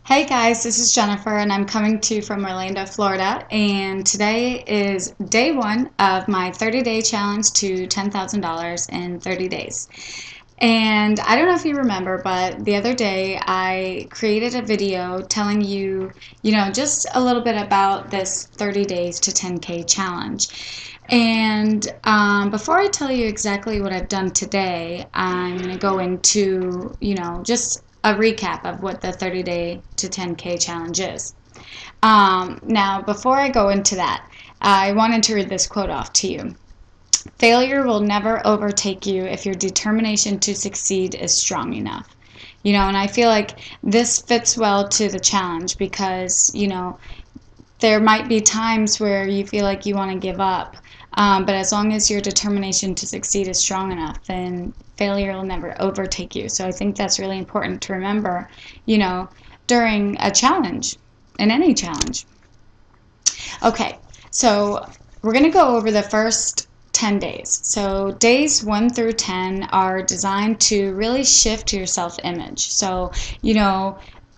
Hey guys, this is Jennifer and I'm coming to you from Orlando, Florida, and today is day one of my 30-day challenge to $10,000 in 30 days. And I don't know if you remember, but the other day I created a video telling you, just a little bit about this 30 days to 10K challenge. And before I tell you exactly what I've done today, I'm going to go into, just a recap of what the 30 day to 10K challenge is. Now, before I go into that, I wanted to read this quote off to you. Failure will never overtake you if your determination to succeed is strong enough. And I feel like this fits well to the challenge because, there might be times where you feel like you want to give up. But as long as your determination to succeed is strong enough, then failure will never overtake you. So I think that's really important to remember, during a challenge, in any challenge. Okay, so we're going to go over the first 10 days. So days 1 through 10 are designed to really shift your self-image. So,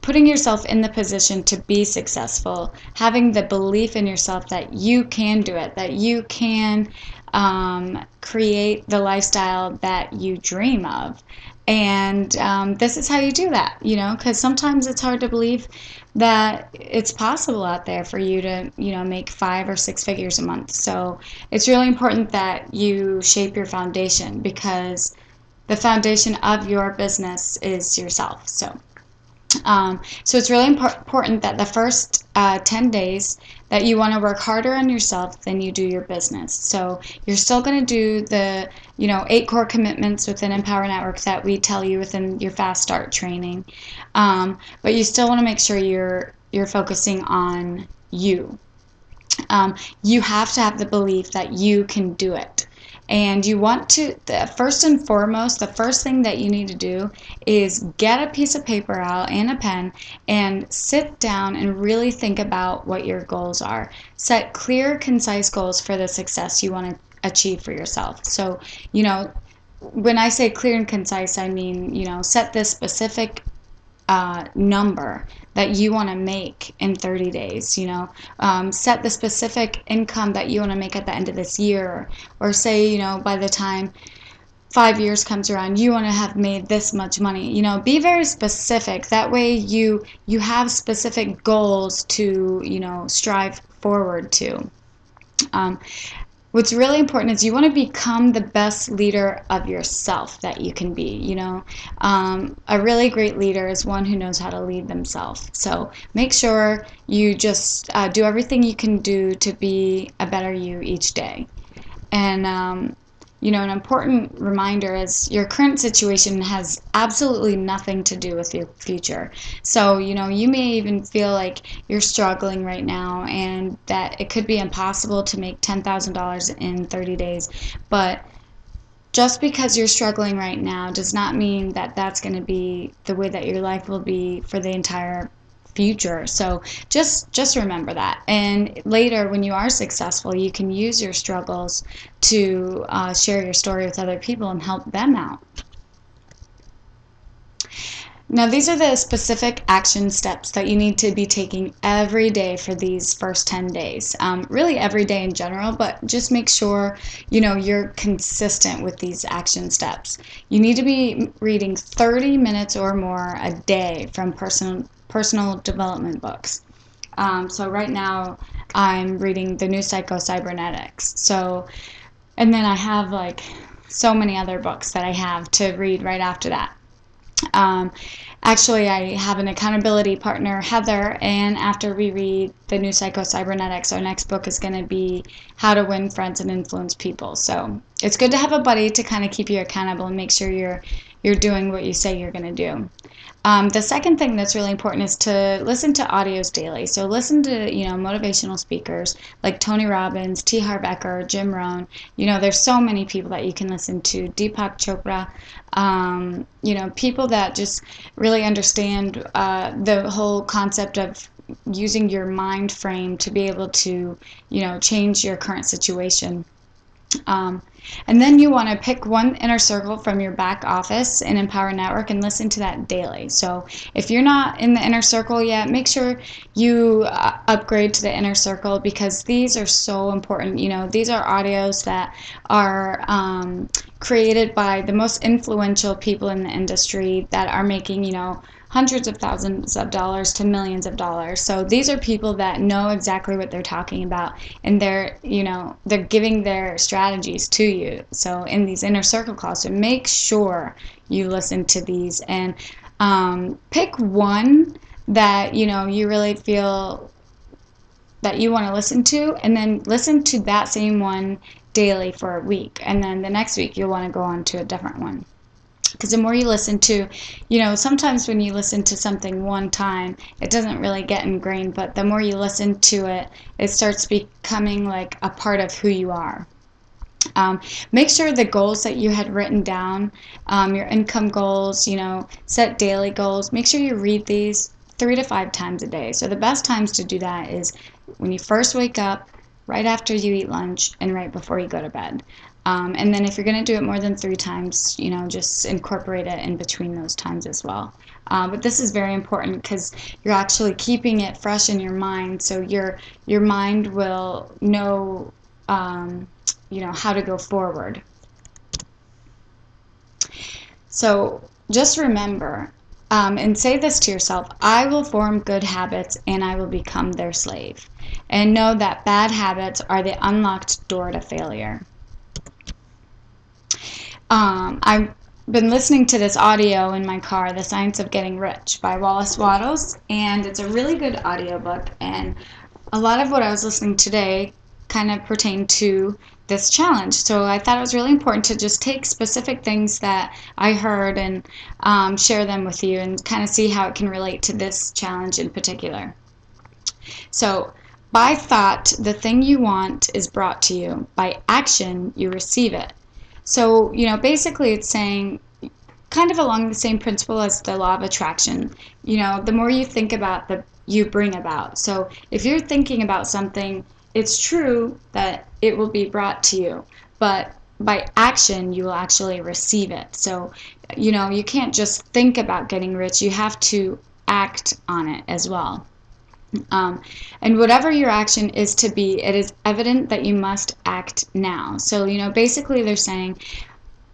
putting yourself in the position to be successful, having the belief in yourself that you can do it, that you can create the lifestyle that you dream of. And this is how you do that, because sometimes it's hard to believe that it's possible out there for you to, make 5 or 6 figures a month. So it's really important that you shape your foundation because the foundation of your business is yourself. So it's really important that the first 10 days that you want to work harder on yourself than you do your business. So you're still going to do the 8 core commitments within Empower Network that we tell you within your Fast Start training, but you still want to make sure you're focusing on you. You have to have the belief that you can do it. And you want to, first and foremost, the first thing that you need to do is get a piece of paper out and a pen and sit down and really think about what your goals are. Set clear, concise goals for the success you want to achieve for yourself. So, when I say clear and concise, I mean, set this specific number that you want to make in 30 days, set the specific income that you want to make at the end of this year, or say, by the time 5 years comes around, you want to have made this much money. Be very specific. That way you have specific goals to, strive forward to. What's really important is you want to become the best leader of yourself that you can be. A really great leader is one who knows how to lead themselves. So make sure you just do everything you can do to be a better you each day. And an important reminder is your current situation has absolutely nothing to do with your future. So, you may even feel like you're struggling right now and that it could be impossible to make $10,000 in 30 days. But just because you're struggling right now does not mean that that's going to be the way that your life will be for the entire future. So just remember that, and later when you are successful, you can use your struggles to share your story with other people and help them out. Now, these are the specific action steps that you need to be taking every day for these first 10 days. Really every day in general, but just make sure you're consistent with these action steps. You need to be reading 30 minutes or more a day from personal development books. So right now I'm reading The New Psycho-Cybernetics. And then I have so many other books that I have to read right after that. Actually, I have an accountability partner, Heather, and after we read The New Psycho-Cybernetics, our next book is going to be How to Win Friends and Influence People. So it's good to have a buddy to kind of keep you accountable and make sure you're doing what you say you're going to do. The second thing that's really important is to listen to audios daily. So listen to, motivational speakers like Tony Robbins, T. Harv Eker, Jim Rohn. There's so many people that you can listen to. Deepak Chopra. People that just really understand the whole concept of using your mind frame to be able to, change your current situation. And then you want to pick one inner circle from your back office in Empower Network and listen to that daily. So if you're not in the inner circle yet, make sure you upgrade to the inner circle, because these are so important. You know, these are audios that are created by the most influential people in the industry that are making, you know, hundreds of thousands of dollars to millions of dollars. So these are people that know exactly what they're talking about, and they're, you know, they're giving their strategies to you. So in these inner circle calls, so make sure you listen to these, and pick one that, you know, you really feel that you want to listen to, and then listen to that same one daily for a week, and then the next week you'll want to go on to a different one. Because the more you listen to, you know, sometimes when you listen to something one time, it doesn't really get ingrained, but the more you listen to it, it starts becoming like a part of who you are. Make sure the goals that you had written down, your income goals, you know, set daily goals, make sure you read these 3 to 5 times a day. So the best times to do that is when you first wake up, right after you eat lunch, and right before you go to bed. And then if you're going to do it more than 3 times, you know, just incorporate it in between those times as well. But this is very important because you're actually keeping it fresh in your mind, so your mind will know, you know, how to go forward. So just remember, and say this to yourself: I will form good habits and I will become their slave. And know that bad habits are the unlocked door to failure. I've been listening to this audio in my car, The Science of Getting Rich by Wallace Wattles, and it's a really good audiobook, and a lot of what I was listening today kind of pertained to this challenge. So I thought it was really important to just take specific things that I heard and share them with you, and kind of see how it can relate to this challenge in particular. So, by thought, the thing you want is brought to you. By action, you receive it. So, you know, basically it's saying, kind of along the same principle as the law of attraction, you know, the more you think about, the you bring about. So if you're thinking about something, it's true that it will be brought to you, but by action, you will actually receive it. So, you know, you can't just think about getting rich, you have to act on it as well. And whatever your action is to be, it is evident that you must act now. So, you know, basically they're saying,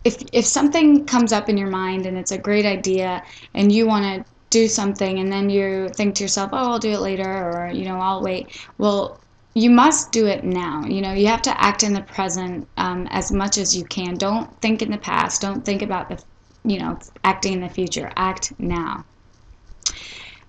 if something comes up in your mind and it's a great idea and you want to do something, and then you think to yourself, oh, I'll do it later, or, you know, I'll wait. Well, you must do it now. You know, you have to act in the present as much as you can. Don't think in the past. Don't think about the, you know, acting in the future. Act now.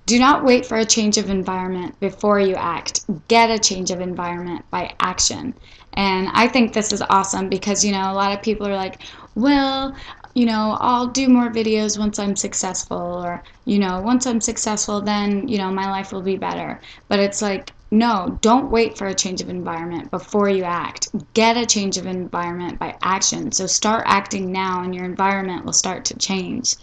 Do not wait for a change of environment before you act. Get a change of environment by action. And I think this is awesome because, you know, a lot of people are like, well, you know, I'll do more videos once I'm successful, or, you know, once I'm successful, then, you know, my life will be better. But it's like, no, don't wait for a change of environment before you act. Get a change of environment by action. So start acting now and your environment will start to change.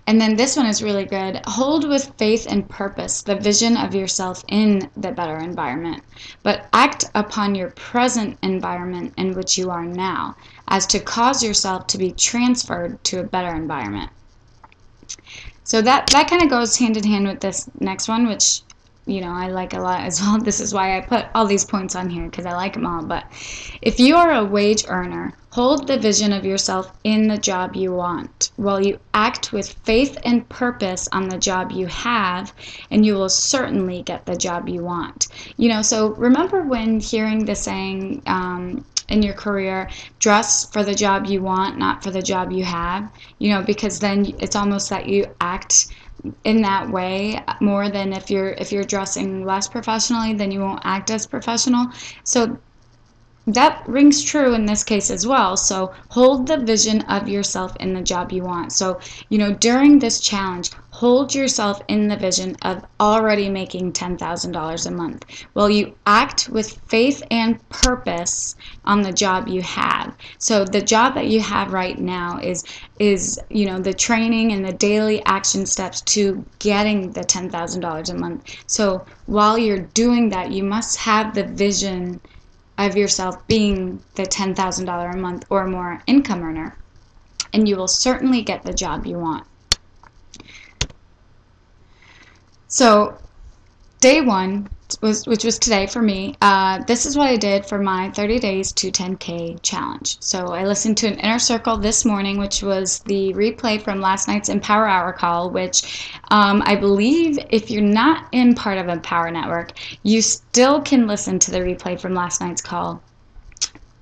And then this one is really good. Hold with faith and purpose the vision of yourself in the better environment, but act upon your present environment in which you are now, as to cause yourself to be transferred to a better environment. So that kind of goes hand in hand with this next one, which, you know, I like a lot as well. This is why I put all these points on here, because I like them all. But if you are a wage earner, hold the vision of yourself in the job you want, while you act with faith and purpose on the job you have, and you will certainly get the job you want. You know, so remember when hearing the saying in your career, dress for the job you want, not for the job you have, you know, because then it's almost that you act in that way more than if you're dressing less professionally, then you won't act as professional. So that rings true in this case as well. So hold the vision of yourself in the job you want. So, you know, during this challenge, hold yourself in the vision of already making $10,000 a month. Well, you act with faith and purpose on the job you have. So the job that you have right now is, you know, the training and the daily action steps to getting the $10,000 a month. So while you're doing that, you must have the vision of yourself being the $10,000 a month or more income earner, and you will certainly get the job you want. So day one, which was today for me, this is what I did for my 30 days to 10K challenge. So I listened to an Inner Circle this morning, which was the replay from last night's Empower Hour call, which I believe if you're not in part of Empower Network, you still can listen to the replay from last night's call.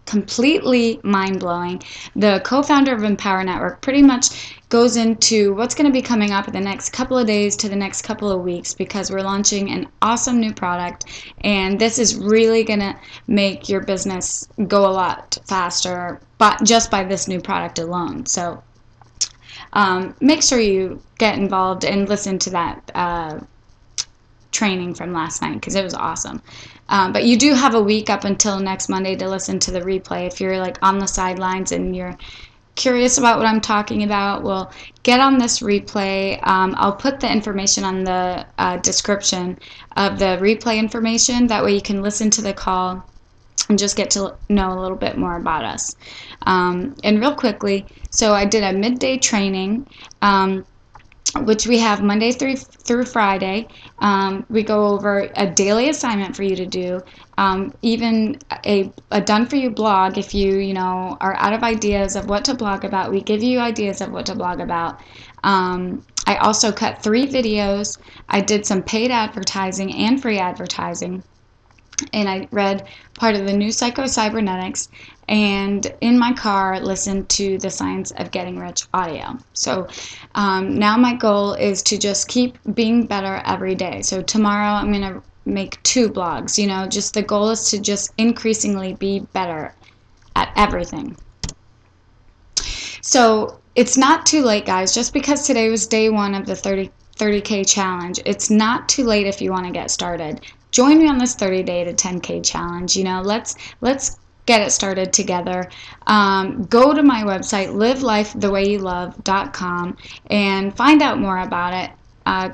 Completely mind-blowing. The co-founder of Empower Network pretty much goes into what's going to be coming up in the next couple of days to the next couple of weeks, because we're launching an awesome new product, and this is really going to make your business go a lot faster, but just by this new product alone. So make sure you get involved and listen to that training from last night, because it was awesome. But you do have a week up until next Monday to listen to the replay. If you're like on the sidelines and you're curious about what I'm talking about, well, get on this replay. I'll put the information on the description of the replay information. That way you can listen to the call and just get to know a little bit more about us. And real quickly, so I did a midday training, which we have Monday through Friday. We go over a daily assignment for you to do, even a done-for-you blog. If you are out of ideas of what to blog about, we give you ideas of what to blog about. I also cut 3 videos. I did some paid advertising and free advertising. And I read part of the new Psycho-Cybernetics, and in my car listened to the Science of Getting Rich audio. So now my goal is to just keep being better every day. So tomorrow I'm going to make 2 blogs. Just the goal is to just increasingly be better at everything. So it's not too late, guys. Just because today was day 1 of the 30K challenge, it's not too late if you want to get started. Join me on this 30-day to 10K challenge. Let's get it started together. Go to my website, livelifethewayyouLove.com, and find out more about it.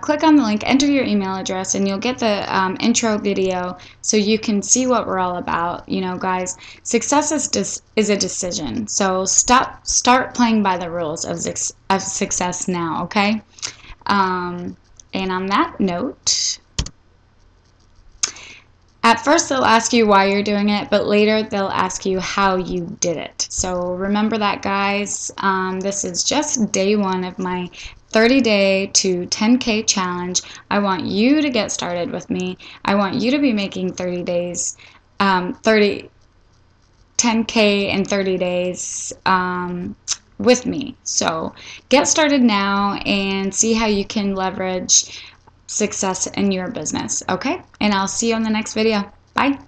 Click on the link, enter your email address, and you'll get the intro video so you can see what we're all about. Guys, success is a decision. So start playing by the rules of success now, okay? And on that note, at first they'll ask you why you're doing it, but later they'll ask you how you did it. So remember that, guys. This is just day 1 of my 30-day to 10K challenge. I want you to get started with me. I want you to be making 10K in 30 days with me. So get started now and see how you can leverage success in your business, okay? And I'll see you on the next video. Bye.